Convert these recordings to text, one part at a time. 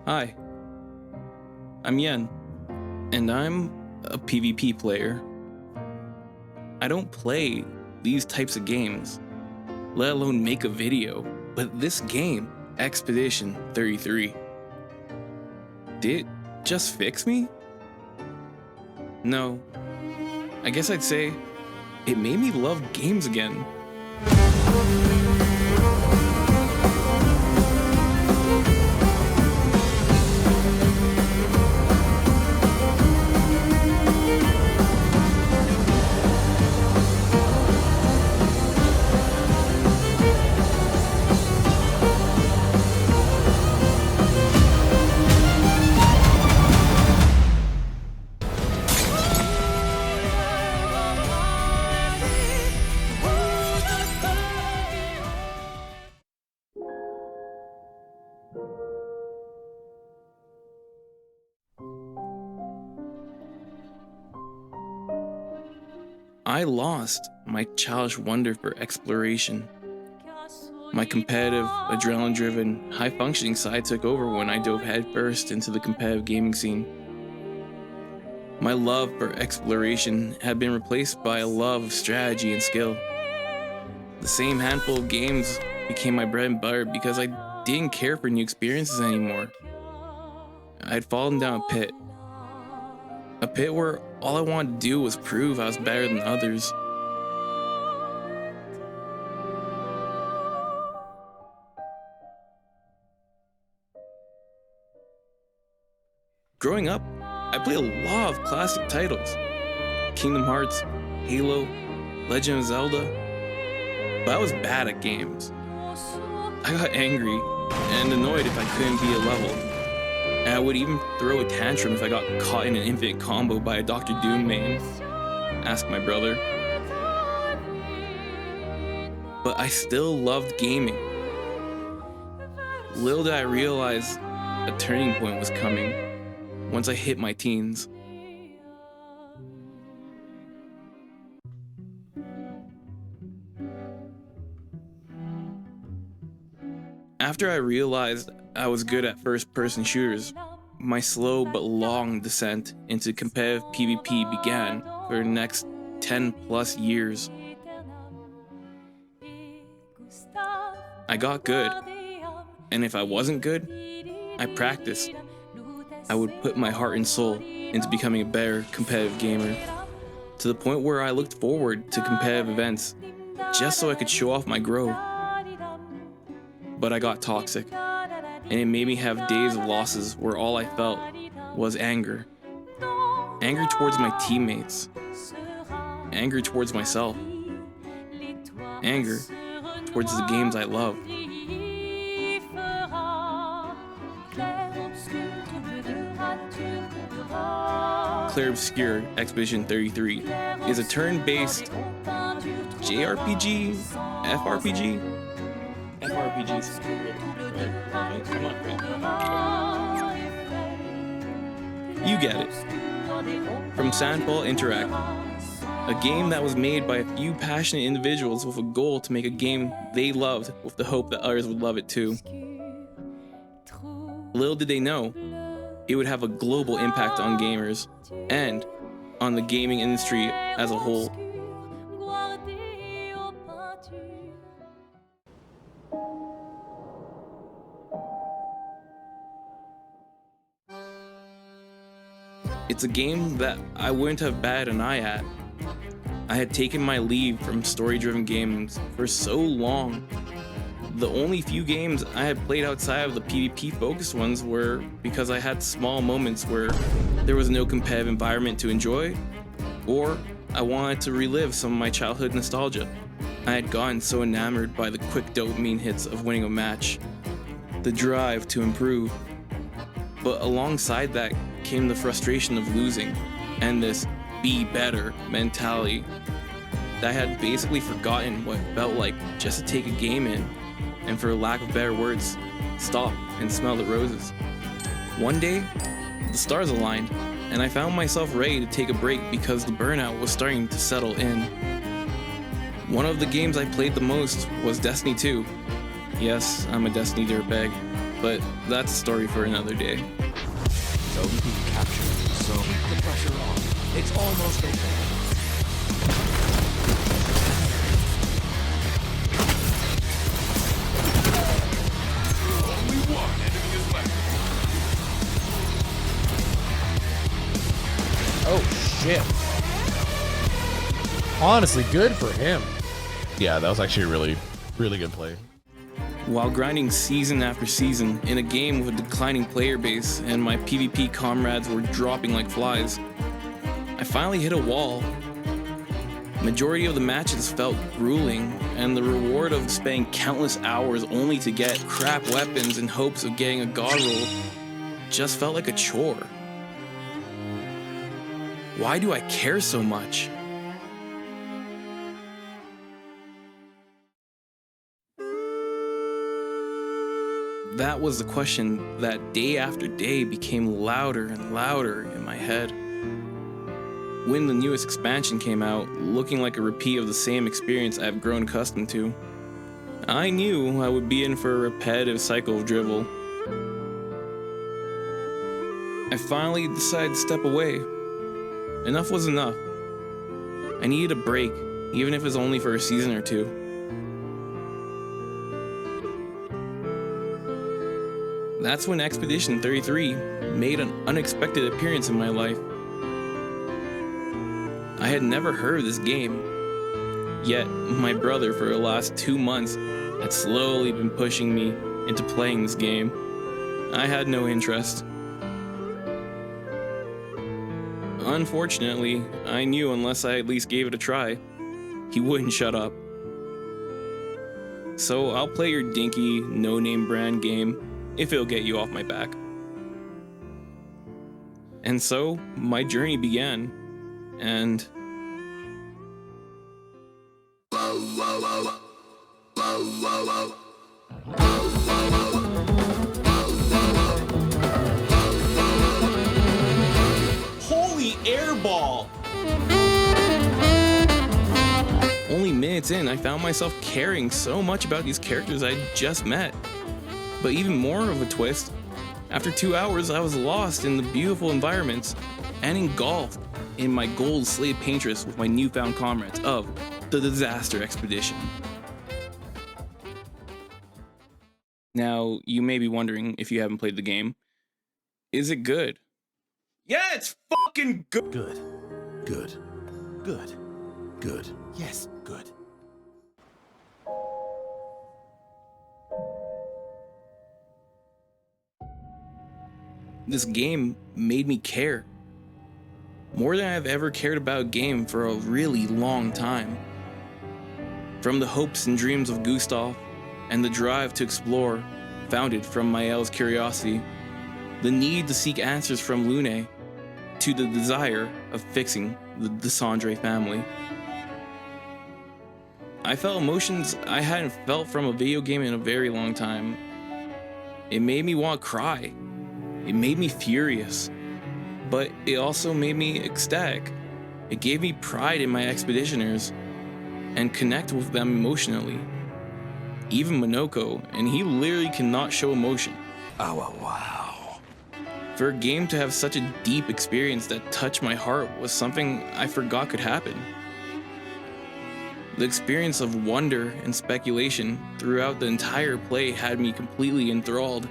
Hi, I'm Yen, and I'm a PvP player. I don't play these types of games, let alone make a video, but this game, Expedition 33, did it just fix me? No, I guess I'd say it made me love games again. I lost my childish wonder for exploration. My competitive, adrenaline-driven, high-functioning side took over when I dove headfirst into the competitive gaming scene. My love for exploration had been replaced by a love of strategy and skill. The same handful of games became my bread and butter because I didn't care for new experiences anymore. I had fallen down a pit where all I wanted to do was prove I was better than others. Growing up, I played a lot of classic titles: Kingdom Hearts, Halo, Legend of Zelda, but I was bad at games. I got angry and annoyed if I couldn't beat a level, and I would even throw a tantrum if I got caught in an infinite combo by a Dr. Doom main. Ask my brother. But I still loved gaming. Little did I realize a turning point was coming once I hit my teens. After I realized I was good at first-person shooters, my slow but long descent into competitive PvP began for the next 10 plus years. I got good, and if I wasn't good, I practiced. I would put my heart and soul into becoming a better competitive gamer, to the point where I looked forward to competitive events just so I could show off my growth. But I got toxic, and it made me have days of losses where all I felt was anger. Anger towards my teammates. Anger towards myself. Anger towards the games I love. Clair Obscur Expedition 33 is a turn-based JRPG, FRPG. FRPGs, right? Come on, right? You get it. From Sandfall Interact, a game that was made by a few passionate individuals with a goal to make a game they loved with the hope that others would love it too. Little did they know, it would have a global impact on gamers and on the gaming industry as a whole. It's a game that I wouldn't have batted an eye at. I had taken my leave from story-driven games for so long. The only few games I had played outside of the PvP-focused ones were because I had small moments where there was no competitive environment to enjoy, or I wanted to relive some of my childhood nostalgia. I had gotten so enamored by the quick dopamine hits of winning a match, the drive to improve. But alongside that came the frustration of losing, and this be better mentality. I had basically forgotten what it felt like just to take a game in, and for lack of better words, stop and smell the roses. One day, the stars aligned, and I found myself ready to take a break because the burnout was starting to settle in. One of the games I played the most was Destiny 2. Yes, I'm a Destiny dirtbag. but that's a story for another day. So we can capture it. So keep the pressure on. It's almost okay. Only one enemy is left. Oh shit. Honestly, good for him. Yeah, that was actually a really, really good play. While grinding season after season in a game with a declining player base and my PvP comrades were dropping like flies, I finally hit a wall. Majority of the matches felt grueling, and the reward of spending countless hours only to get crap weapons in hopes of getting a god roll just felt like a chore. Why do I care so much? That was the question that day after day became louder and louder in my head. When the newest expansion came out, looking like a repeat of the same experience I've grown accustomed to, I knew I would be in for a repetitive cycle of drivel. I finally decided to step away. Enough was enough. I needed a break, even if it's only for a season or two. That's when Expedition 33 made an unexpected appearance in my life. I had never heard of this game, yet my brother for the last 2 months had slowly been pushing me into playing this game. I had no interest. Unfortunately, I knew unless I at least gave it a try, he wouldn't shut up. So I'll play your dinky, no-name brand game if it'll get you off my back. And so, my journey began, and... Holy airball! Only minutes in, I found myself caring so much about these characters I'd just met. But even more of a twist, after 2 hours I was lost in the beautiful environments and engulfed in my gold slave paintress with my newfound comrades of the Disaster Expedition. Now, you may be wondering if you haven't played the game, is it good? Yeah, it's fucking good! Good. Good. Good. Good. Yes, good. This game made me care. More than I've ever cared about a game for a really long time. From the hopes and dreams of Gustav, and the drive to explore, founded from Mael's curiosity, the need to seek answers from Lune, to the desire of fixing the Desandre family. I felt emotions I hadn't felt from a video game in a very long time. It made me want to cry. It made me furious, but it also made me ecstatic. It gave me pride in my expeditioners and connect with them emotionally. Even Monoko, and he literally cannot show emotion. Oh, wow. For a game to have such a deep experience that touched my heart was something I forgot could happen. The experience of wonder and speculation throughout the entire play had me completely enthralled.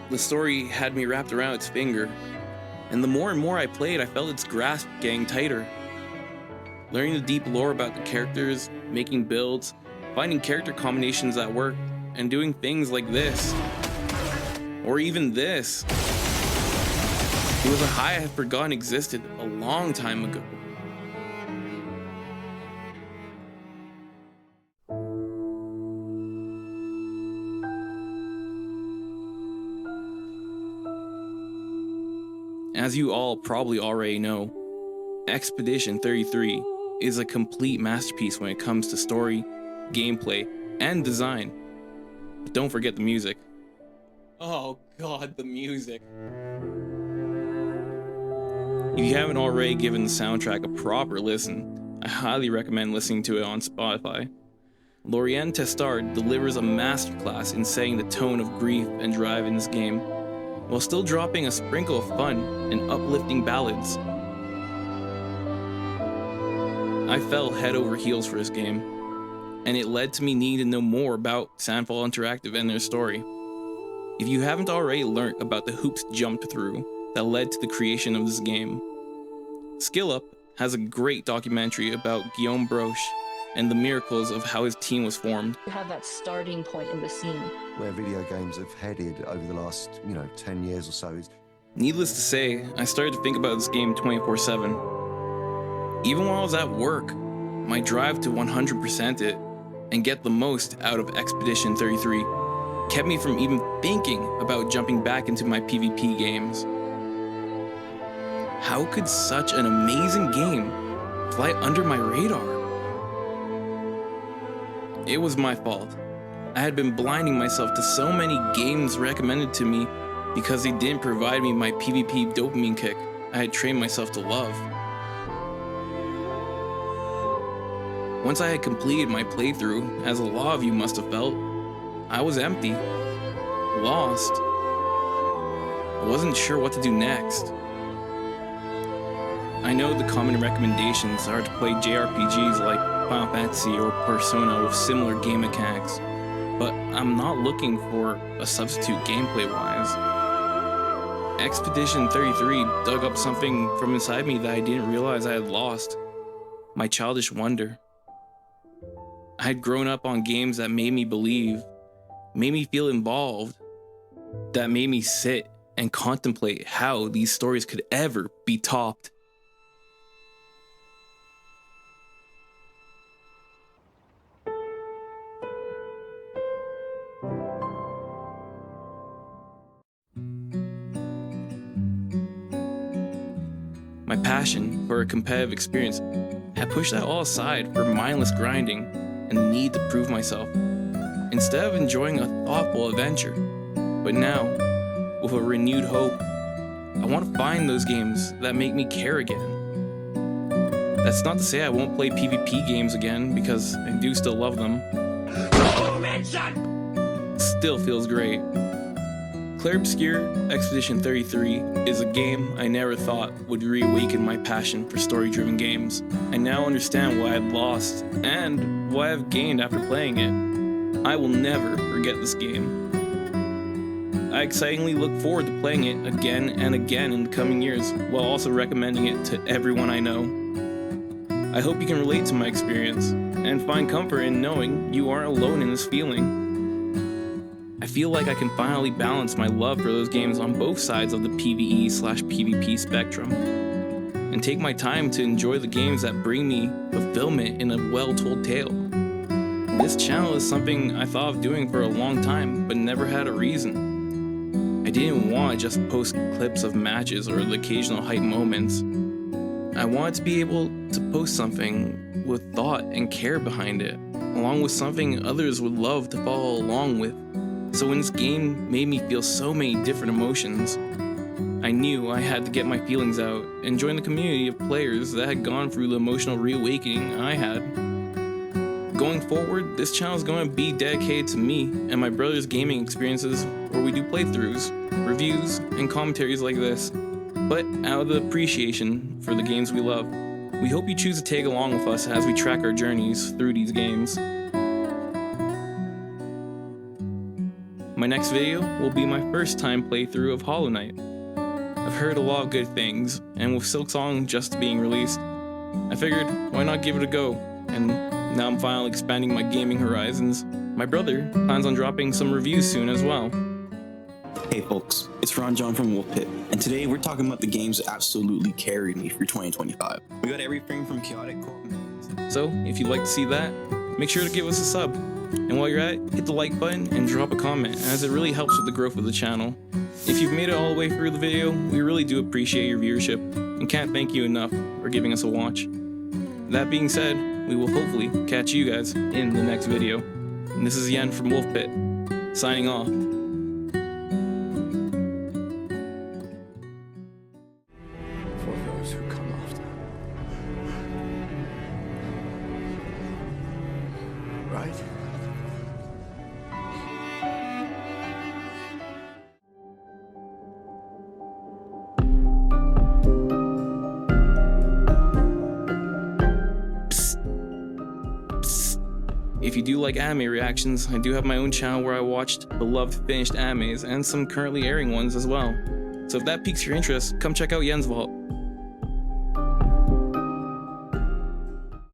The story had me wrapped around its finger, and the more and more I played, I felt its grasp getting tighter. Learning the deep lore about the characters, making builds, finding character combinations that work, and doing things like this. Or even this. It was a high I had forgotten existed a long time ago. As you all probably already know, Expedition 33 is a complete masterpiece when it comes to story, gameplay, and design. But don't forget the music. Oh god, the music. If you haven't already given the soundtrack a proper listen, I highly recommend listening to it on Spotify. Lorien Testard delivers a masterclass in setting the tone of grief and drive in this game, while still dropping a sprinkle of fun and uplifting ballads. I fell head over heels for this game, and it led to me needing to know more about Sandfall Interactive and their story. If you haven't already learnt about the hoops jumped through that led to the creation of this game, Skill Up has a great documentary about Guillaume Broche and the miracles of how his team was formed. You have that starting point in the scene. Where video games have headed over the last, 10 years or so is... Needless to say, I started to think about this game 24/7. Even while I was at work, my drive to 100% it and get the most out of Expedition 33 kept me from even thinking about jumping back into my PvP games. How could such an amazing game fly under my radar? It was my fault. I had been blinding myself to so many games recommended to me because they didn't provide me my PvP dopamine kick I had trained myself to love. Once I had completed my playthrough, as a lot of you must have felt, I was empty, lost. I wasn't sure what to do next. I know the common recommendations are to play JRPGs like Final Fantasy or Persona with similar game mechanics, but I'm not looking for a substitute gameplay-wise. Expedition 33 dug up something from inside me that I didn't realize I had lost. My childish wonder. I had grown up on games that made me believe, made me feel involved, that made me sit and contemplate how these stories could ever be topped. My passion for a competitive experience had pushed that all aside for mindless grinding and the need to prove myself, instead of enjoying a thoughtful adventure. But now, with a renewed hope, I want to find those games that make me care again. That's not to say I won't play PvP games again, because I do still love them. Still feels great. Clair Obscur Expedition 33 is a game I never thought would reawaken my passion for story-driven games. I now understand what I had lost and what I have gained after playing it. I will never forget this game. I excitingly look forward to playing it again and again in the coming years, while also recommending it to everyone I know. I hope you can relate to my experience and find comfort in knowing you aren't alone in this feeling. I feel like I can finally balance my love for those games on both sides of the PvE/PvP spectrum, and take my time to enjoy the games that bring me fulfillment in a well-told tale. This channel is something I thought of doing for a long time, but never had a reason. I didn't want to just post clips of matches or the occasional hype moments. I wanted to be able to post something with thought and care behind it, along with something others would love to follow along with. So when this game made me feel so many different emotions, I knew I had to get my feelings out and join the community of players that had gone through the emotional reawakening I had. Going forward, this channel is going to be dedicated to me and my brother's gaming experiences, where we do playthroughs, reviews, and commentaries like this, but out of the appreciation for the games we love. We hope you choose to tag along with us as we track our journeys through these games. My next video will be my first time playthrough of Hollow Knight. I've heard a lot of good things, and with Silksong just being released, I figured why not give it a go, and now I'm finally expanding my gaming horizons. My brother plans on dropping some reviews soon as well. Hey folks, it's Ron John from Wolf Pit, and today we're talking about the games that absolutely carried me through 2025. We got everything from chaotic core. So, if you'd like to see that, make sure to give us a sub. And while you're at it, hit the like button and drop a comment, as it really helps with the growth of the channel. If you've made it all the way through the video, we really do appreciate your viewership, and can't thank you enough for giving us a watch. That being said, we will hopefully catch you guys in the next video. And this is Yen from Wolf Pit, signing off. For those who come after. right? If you do like anime reactions, I do have my own channel where I watched beloved finished animes and some currently airing ones as well. So if that piques your interest, come check out Yen's Vault.